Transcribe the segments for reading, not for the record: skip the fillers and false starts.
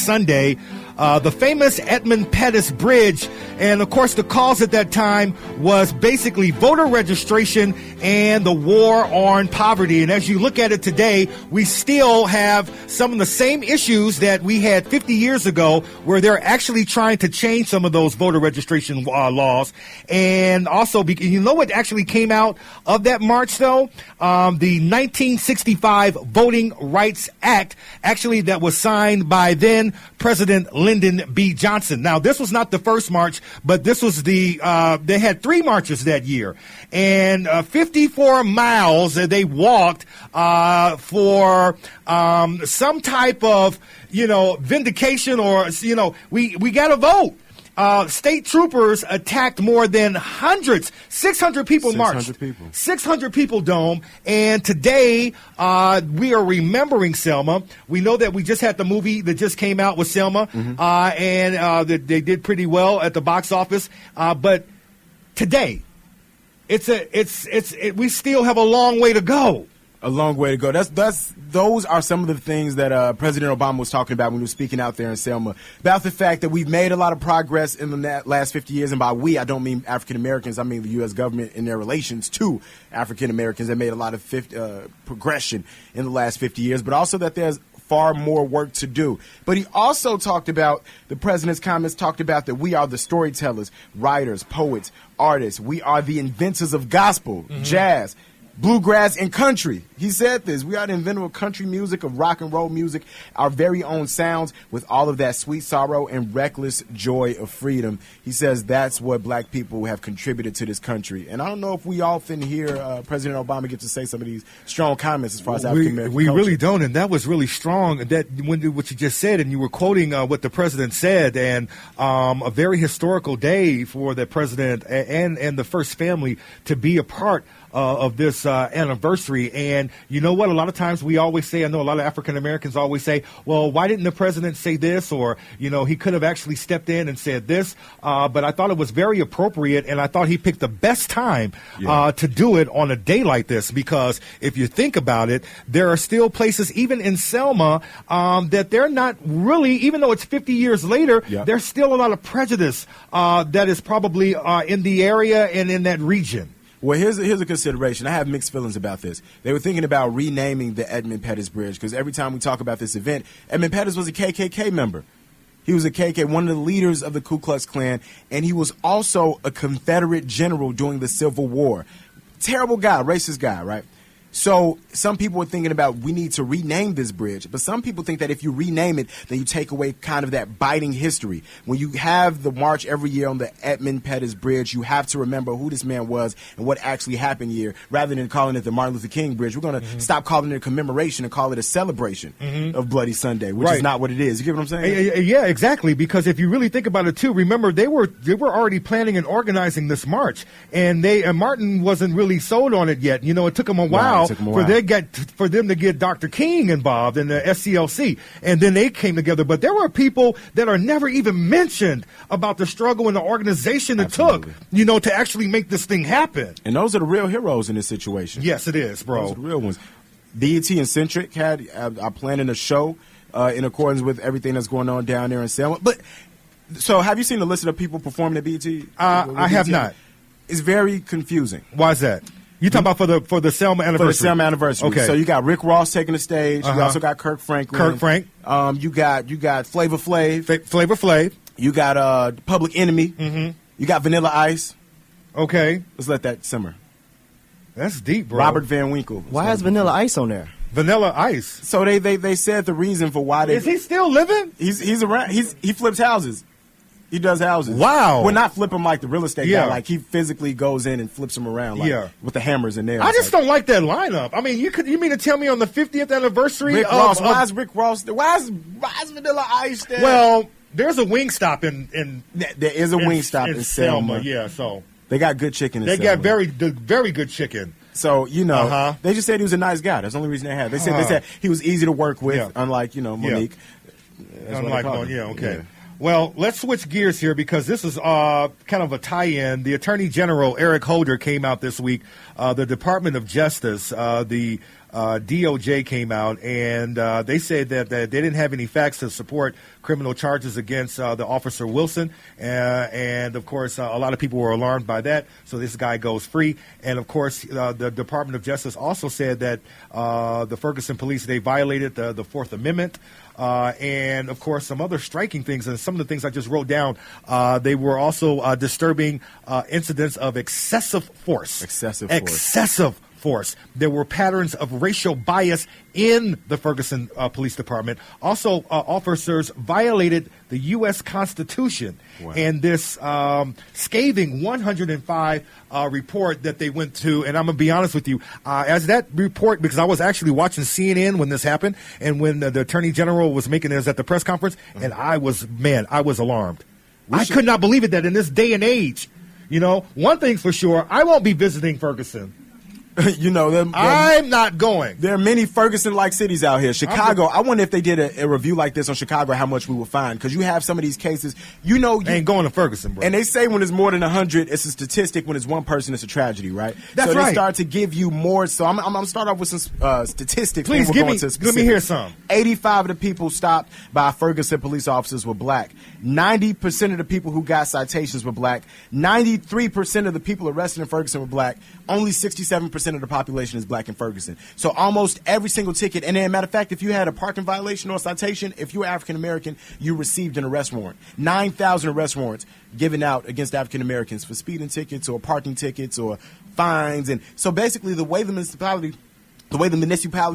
Sunday, the famous Edmund Pettus Bridge. And of course, the cause at that time was basically voter registration and the war on poverty. And as you look at it today, we still have some of the same issues that we had 50 years ago, where they're actually trying to change some of those voter registration laws. And also, you know what actually came out of that march, though? The 1965 Voting Rights Act, actually, that was signed by then President Lyndon B. Johnson. Now, this was not the first march, but this was they had 3 marches that year. And 54 miles that they walked for some type of, vindication, or, we got to vote. State troopers attacked more than 600 people marched. 600 people, Dome. And today, we are remembering Selma. We know that we just had the movie that just came out with Selma, and they did pretty well at the box office. But today, we still have a long way to go. A long way to go. Those are some of the things that President Obama was talking about when he was speaking out there in Selma, about the fact that we've made a lot of progress in the last 50 years. And by we, I don't mean African Americans. I mean the U.S. government in their relations to African Americans. They made a lot of progression in the last 50 years, but also that there's far more work to do. But he also talked about, the president's comments talked about, that we are the storytellers, writers, poets, artists. We are the inventors of gospel, jazz, bluegrass, and country. He said this. We are the inventor of country music, of rock and roll music, our very own sounds, with all of that sweet sorrow and reckless joy of freedom. He says that's what black people have contributed to this country. And I don't know if we often hear President Obama get to say some of these strong comments as far as African American culture. We really don't, and that was really strong. That what you just said, and you were quoting what the president said, and a very historical day for the president and the first family to be a part of this anniversary. And you know what? A lot of times we always say, I know a lot of African Americans always say, well, why didn't the president say this? Or, he could have actually stepped in and said this. But I thought it was very appropriate, and I thought he picked the best time to do it on a day like this. Because if you think about it, there are still places, even in Selma, that they're not really, even though it's 50 years later, there's still a lot of prejudice that is probably in the area and in that region. Well, here's a consideration. I have mixed feelings about this. They were thinking about renaming the Edmund Pettus Bridge, because every time we talk about this event, Edmund Pettus was a KKK member. He was a KKK, one of the leaders of the Ku Klux Klan, and he was also a Confederate general during the Civil War. Terrible guy, racist guy, right? So some people are thinking about, we need to rename this bridge. But some people think that if you rename it, then you take away kind of that biting history. When you have the march every year on the Edmund Pettus Bridge, you have to remember who this man was and what actually happened here. Rather than calling it the Martin Luther King Bridge, we're going to stop calling it a commemoration and call it a celebration of Bloody Sunday, which is not what it is. You get what I'm saying? Yeah, exactly. Because if you really think about it, too, remember, they were already planning and organizing this march. And Martin wasn't really sold on it yet. It took him a while. For them to get Dr. King involved in the SCLC, and then they came together. But there were people that are never even mentioned about the struggle and the organization it took, to actually make this thing happen. And those are the real heroes in this situation. Yes, it is, bro. Those are the real ones. BET and Centric are planning a show in accordance with everything that's going on down there in Selma. But so, have you seen the list of people performing at BET? I have not. It's very confusing. Why is that? You talking about for the Selma Anniversary? For the Selma Anniversary. Okay. So you got Rick Ross taking the stage. You also got Kirk Franklin. You got Flavor Flav. You got Public Enemy. You got Vanilla Ice. Okay. Let's let that simmer. That's deep, bro. Robert Van Winkle. Why is Vanilla Ice on there? Vanilla Ice. So they said the reason for why they... Is he still living? He's around. He flips houses. He does houses. Wow. Well, not flip them like the real estate guy. Like, he physically goes in and flips them around with the hammers in there. I just don't like that lineup. I mean, you mean to tell me on the 50th anniversary Rick Ross. Why is Rick Ross there? Why is Vanilla Ice there? Well, there's a Wingstop in there is a Wingstop in Selma. Yeah, so they got good chicken in Selma. They got very good chicken. So, they just said he was a nice guy. That's the only reason they had. They said he was easy to work with, unlike, Monique. Unlike Monique, okay. Well, let's switch gears here because this is kind of a tie-in. The Attorney General, Eric Holder, came out this week. The Department of Justice, the DOJ came out, and they said that they didn't have any facts to support criminal charges against the Officer Wilson. And, of course, a lot of people were alarmed by that, so this guy goes free. And, of course, the Department of Justice also said that the Ferguson police, they violated the Fourth Amendment. And, of course, some other striking things, and some of the things I just wrote down, they were also disturbing incidents of excessive force. Excessive force. There were patterns of racial bias in the Ferguson Police Department. Also, officers violated the U.S. Constitution. Wow. And this scathing 105 report that they went to, and I'm going to be honest with you, as that report, because I was actually watching CNN when this happened, and when the Attorney General was making this at the press conference, and I was alarmed. I could not believe it that in this day and age, one thing's for sure, I won't be visiting Ferguson. I'm not going. There are many Ferguson-like cities out here. Chicago, I wonder if they did a review like this on Chicago, how much we would find. Because you have some of these cases, ain't going to Ferguson, bro. And they say when it's more than 100, it's a statistic. When it's one person, it's a tragedy, right? That's so right. They start to give you more. So I'm going to start off with some statistics. Please, let me hear some. 85 of the people stopped by Ferguson police officers were black. 90% of the people who got citations were black. 93% of the people arrested in Ferguson were black. Only 67% of the population is black in Ferguson. So almost every single ticket, and then matter of fact, if you had a parking violation or a citation, if you were African American, you received an arrest warrant. 9,000 arrest warrants given out against African Americans for speeding tickets or parking tickets or fines. And so basically the way the municipality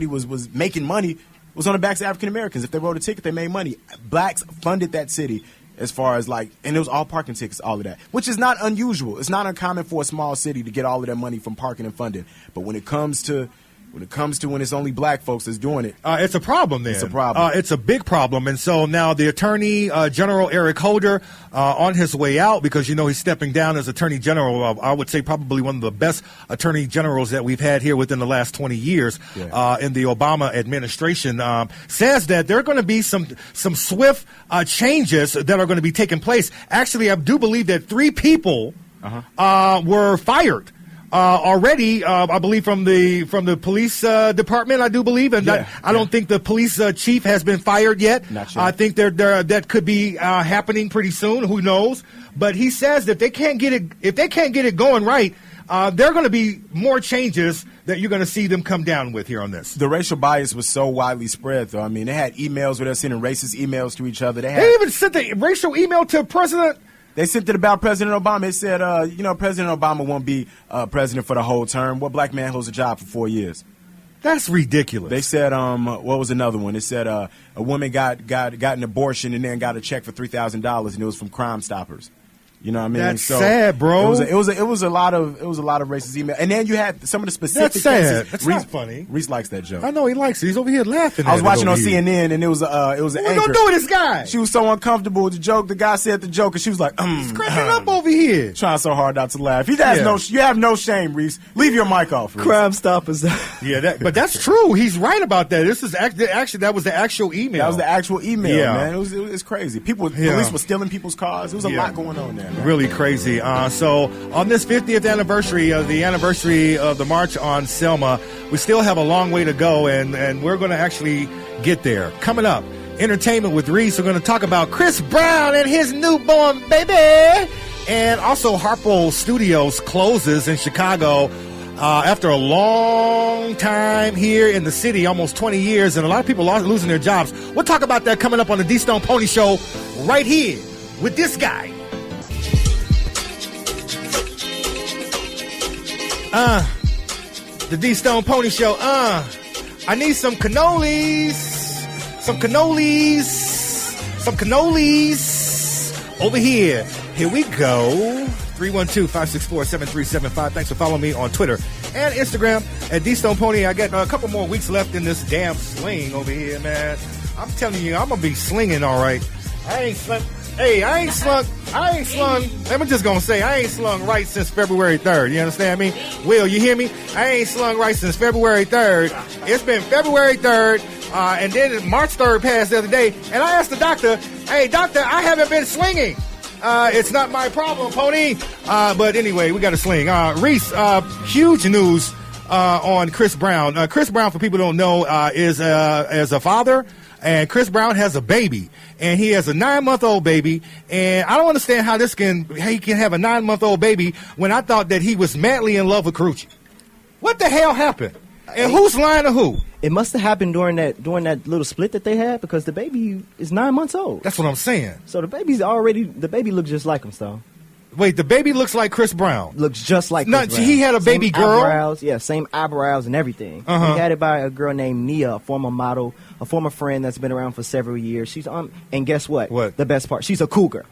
was making money was on the backs of African Americans. If they wrote a ticket, they made money. Blacks funded that city. As far as and it was all parking tickets, all of that, which is not unusual. It's not uncommon for a small city to get all of their money from parking and funding. But when it comes to when it's only black folks that's doing it, it's a problem. Then it's a problem. It's a big problem. And so now the Attorney General Eric Holder, on his way out, because he's stepping down as Attorney General. I would say probably one of the best Attorney Generals that we've had here within the last 20 years in the Obama administration. Says that there are going to be some swift changes that are going to be taking place. Actually, I do believe that 3 people were fired. Already, I believe from the police department, I do believe, and I don't think the police chief has been fired yet. Not sure. I think that could be happening pretty soon. Who knows? But he says that if they can't get it going right, there are going to be more changes that you're going to see them come down with here on this. The racial bias was so widely spread, though. I mean, they had emails where they're sending racist emails to each other. They even sent the racial email to President. They sent it about President Obama. They said, President Obama won't be president for the whole term. What black man holds a job for 4 years? That's ridiculous. They said, what was another one? They said a woman got an abortion and then got a check for $3,000 and it was from Crime Stoppers. You know what I mean? That's sad, bro. It was a lot of racist email, and then you had some of the specific. That's sad. cases. That's not funny. Reese likes that joke. I know he likes it. He's over here laughing. I was watching on CNN, and it was an anchor. What gonna do with this guy? She was so uncomfortable with the joke. The guy said the joke, and she was like, He's cracking up over here, trying so hard not to laugh. You have no shame, Reese. Leave your mic off. Reese. Crime Stoppers. But that's true. He's right about that. This is actually that was the actual email. That was the actual email, man. It was crazy. Police were stealing people's cars. There was a lot going on there, man. Really crazy. So on this 50th anniversary of the anniversary of the March on Selma, we still have a long way to go, and we're going to actually get there. Coming up, entertainment with Reese. We're going to talk about Chris Brown and his newborn baby. And also Harpo Studios closes in Chicago after a long time here in the city, almost 20 years, and a lot of people are losing their jobs. We'll talk about that coming up on the D-Stone-Pony Show right here with this guy. The D-Stone-Pony Show. I need some cannolis. Some cannolis. Over here. Here we go. 312-564-7375. Thanks for following me on Twitter and Instagram at D-Stone-Pony. I got a couple more weeks left in this damn sling over here, man. I'm telling you, I'm going to be slinging all right. I ain't slung. I'm just going to say, I ain't slung right since February 3rd. You understand me? Will, you hear me? I ain't slung right since February 3rd. It's been February 3rd, And then March 3rd passed the other day, and I asked the doctor, hey, doctor, I haven't been slinging. It's not my problem, Pony. But anyway, we got to sling. Reese, huge news on Chris Brown. Chris Brown, for people who don't know, is a father, and Chris Brown has a baby. And he has a 9-month-old baby, and I don't understand how he can have a 9-month-old baby when I thought that he was madly in love with Carucci. What the hell happened? And who's lying to who? It must have happened during that little split that they had, because the baby is 9 months old. That's what I'm saying. So the baby looks just like him, so. Wait, the baby looks like Chris Brown. Looks just like Chris Brown. He had a baby girl? Eyebrows, yeah, same eyebrows and everything. He had it by a girl named Nia, a former model, a former friend that's been around for several years. She's and guess what? What? The best part, she's a cougar.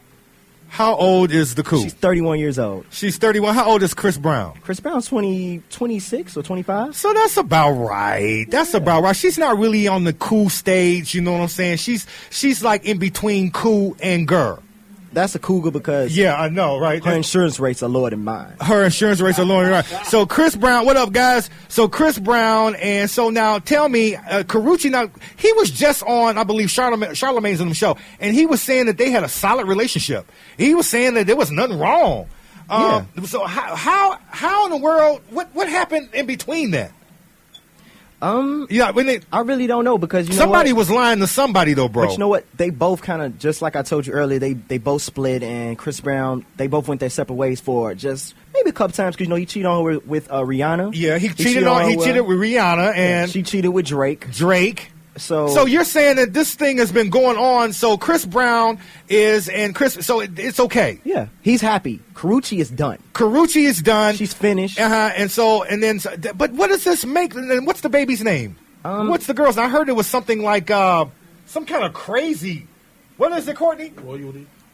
How old is the cougar? She's 31 years old. She's 31. How old is Chris Brown? Chris Brown's 26 or 25. So that's about right. That's about right. She's not really on the cool stage, you know what I'm saying? She's like in between cool and girl. That's a cougar because I know, right? Her insurance rates are lower than mine. Her insurance rates are lower than mine. So Chris Brown, what up, guys? So Chris Brown, and so now tell me, Carucci. Now he was just on, I believe, Charlamagne's on the show, and he was saying that they had a solid relationship. He was saying that there was nothing wrong. So how in the world? What happened in between that? I really don't know, because somebody was lying to somebody though, bro. But you know what? They both kind of, just like I told you earlier, they both split, and Chris Brown, they both went their separate ways for just maybe a couple times, because he cheated on her with Rihanna. Yeah, he cheated with Rihanna, and she cheated with Drake. So you're saying that this thing has been going on. So Chris Brown so it's okay. Yeah, he's happy. Carucci is done. She's finished. But what does this make? What's the baby's name? What's the girl's? I heard it was something like some kind of crazy. What is it, Courtney?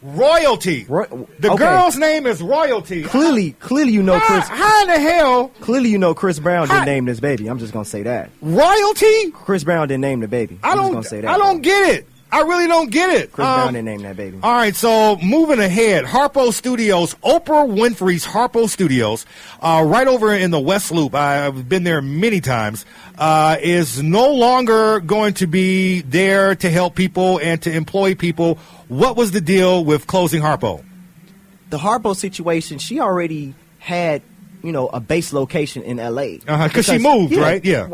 Royalty. The girl's name is Royalty. Clearly you know Chris. How in the hell? Clearly you know Chris Brown didn't name this baby. I'm just gonna say that. Royalty? Chris Brown didn't name the baby. I'm just gonna say that. I don't get it. I really don't get it. Chris Brown didn't name that baby. All right, so moving ahead, Harpo Studios, Oprah Winfrey's Harpo Studios, right over in the West Loop. I've been there many times. Is no longer going to be there to help people and to employ people. What was the deal with closing Harpo? The Harpo situation, she already had, a base location in L.A. Because she moved, right? Yeah.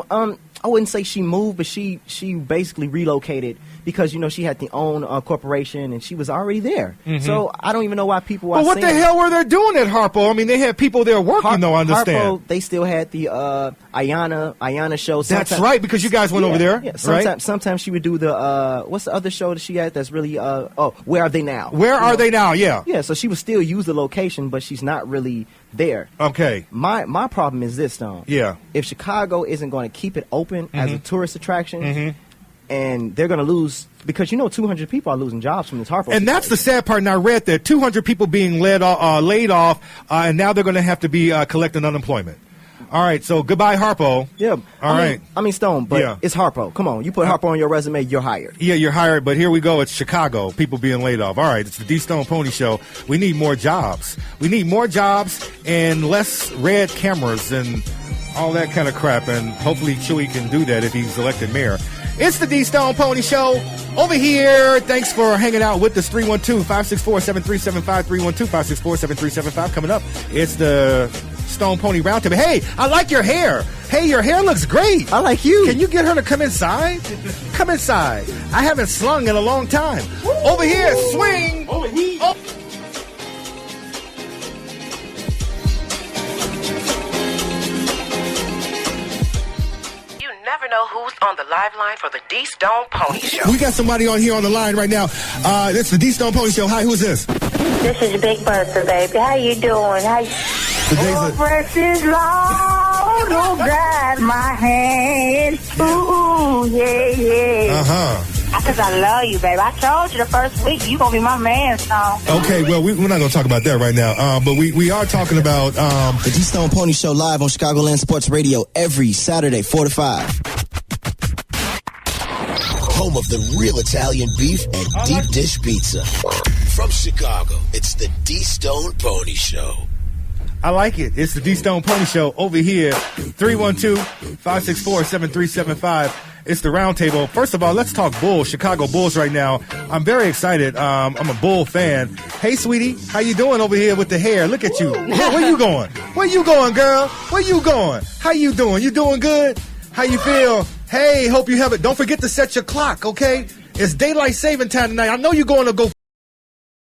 I wouldn't say she moved, but she basically relocated because, she had the own corporation, and she was already there. Mm-hmm. So I don't even know why people are saying... But what the hell were they doing at Harpo? I mean, they had people there working, though, I understand. Harpo, they still had the Ayana show. That's right, because you guys went over there, right? Sometimes she would do the... what's the other show that she had that's really... Where Are They Now? Where Are They Now, yeah. Yeah, so she would still use the location, but she's not really there. Okay. My problem is this, though. Yeah. If Chicago isn't going to keep it open as a tourist attraction, and they're going to lose, because 200 people are losing jobs from this Harpo. And that's the sad part. And I read that 200 people being laid off, and now they're going to have to be collecting unemployment. All right, so goodbye, Harpo. Yeah. I mean, Stone, but it's Harpo. Come on, you put Harpo on your resume, you're hired. Yeah, you're hired, but here we go. It's Chicago, people being laid off. All right, it's the D-Stone Pony Show. We need more jobs. We need more jobs and less red cameras and all that kind of crap, and hopefully Chewy can do that if he's elected mayor. It's the D-Stone Pony Show over here. Thanks for hanging out with us. 312-564-7375, 312-564-7375. Coming up, it's the Stone Pony Roundtable. Hey, I like your hair. Hey, your hair looks great. I like you. Can you get her to come inside? Come inside. I haven't slung in a long time. Over here, swing. Over here. Oh. Never know who's on the live line for the D-Stone Pony Show. We got somebody on here on the line right now. It's the D-Stone Pony Show. Hi, who's this? This is Big Bertha, baby. How you doing? Precious Lord, oh, guide my hand. Ooh, yeah. Uh-huh. Because I love you, baby. I told you the first week you going to be my man, so. Okay, well, we're not going to talk about that right now. But we are talking about... the D-Stone Pony Show live on Chicagoland Sports Radio every Saturday, 4 to 5. Home of the real Italian beef and deep dish pizza. From Chicago, it's the D-Stone Pony Show. I like it. It's the D-Stone Pony Show over here, 312-564-7375. It's the roundtable. First of all, let's talk Bulls, Chicago Bulls right now. I'm very excited. I'm a Bull fan. Hey, sweetie, how you doing over here with the hair? Look at you. Where you going? Where you going, girl? Where you going? How you doing? You doing good? How you feel? Hey, hope you have it. Don't forget to set your clock, okay? It's daylight saving time tonight. I know you're going to go